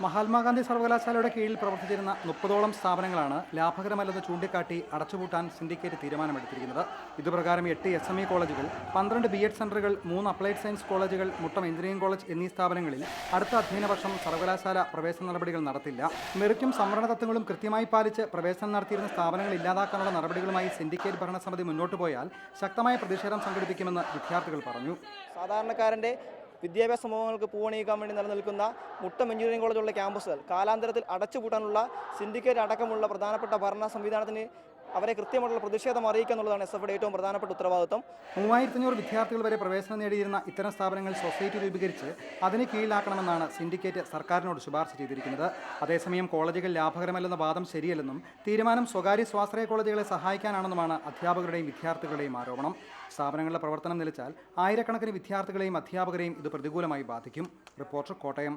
മഹാത്മാഗാന്ധി സർവകലാശാലയുടെ കീഴിൽ പ്രവർത്തിച്ചിരുന്ന 30ഓളം സ്ഥാപനങ്ങളാണ് ലാഭകരമല്ലെന്ന് ചൂണ്ടിക്കാട്ടി അടച്ചുപൂട്ടാൻ സിൻഡിക്കേറ്റ് തീരുമാനമെടുത്തിരിക്കുന്നത്. ഇതുപ്രകാരം 8 SME കോളേജുകൾ, 12 BEd സെന്ററുകൾ, 3 അപ്ലൈഡ് സയൻസ് കോളേജുകൾ, മുട്ടം എഞ്ചിനീയറിംഗ് കോളേജ് എന്നീ സ്ഥാപനങ്ങളിൽ അടുത്ത അധ്യയന വർഷം സർവകലാശാല പ്രവേശന നടപടികൾ നടത്തില്ല. മെറിറ്റും സംവരണ തത്വങ്ങളും കൃത്യമായി പാലിച്ച് പ്രവേശനം നടത്തിയിരുന്ന സ്ഥാപനങ്ങൾ ഇല്ലാതാക്കാനുള്ള നടപടികളുമായി സിൻഡിക്കേറ്റ് ഭരണസമിതി മുന്നോട്ട് പോയാൽ ശക്തമായ പ്രതിഷേധം സംഘടിപ്പിക്കുമെന്ന് വിദ്യാർത്ഥികൾ പറഞ്ഞു. സാധാരണക്കാരൻ്റെ വിദ്യാഭ്യാസ സമൂഹങ്ങൾക്ക് പൂവണിയിക്കാൻ വേണ്ടി നിലനിൽക്കുന്ന മുട്ടം എഞ്ചിനീയറിംഗ് കോളേജുള്ള ക്യാമ്പസുകൾ കാലാന്തരത്തിൽ അടച്ചുപൂട്ടാനുള്ള സിൻഡിക്കേറ്റ് അടക്കമുള്ള പ്രധാനപ്പെട്ട ഭരണ സംവിധാനത്തിന് അവരെ കൃത്യമായിട്ടുള്ള പ്രതിഷേധം അറിയിക്കുക എന്നുള്ളതാണ് SFയുടെ ഏറ്റവും പ്രധാനപ്പെട്ട ഉത്തരവാദിത്വം. 3500 വിദ്യാർത്ഥികൾ വരെ പ്രവേശനം നേടിയിരുന്ന ഇത്തരം സ്ഥാപനങ്ങൾ സൊസൈറ്റി രൂപീകരിച്ച് അതിന് കീഴിലാക്കണമെന്നാണ് സിൻഡിക്കേറ്റ് സർക്കാരിനോട് ശുപാർശ ചെയ്തിരിക്കുന്നത്. അതേസമയം കോളേജുകൾ ലാഭകരമല്ലെന്ന വാദം ശരിയല്ലെന്നും തീരുമാനം സ്വകാര്യ സ്വാശ്രയ കോളേജുകളെ സഹായിക്കാനാണെന്നുമാണ് അധ്യാപകരുടെയും വിദ്യാർത്ഥികളുടെയും ആരോപണം. സ്ഥാപനങ്ങളുടെ പ്രവർത്തനം നിലച്ചാൽ ആയിരക്കണക്കിന് വിദ്യാർത്ഥികളെയും അധ്യാപകരെയും ഇത് പ്രതികൂലമായി ബാധിക്കും. റിപ്പോർട്ടർ, കോട്ടയം.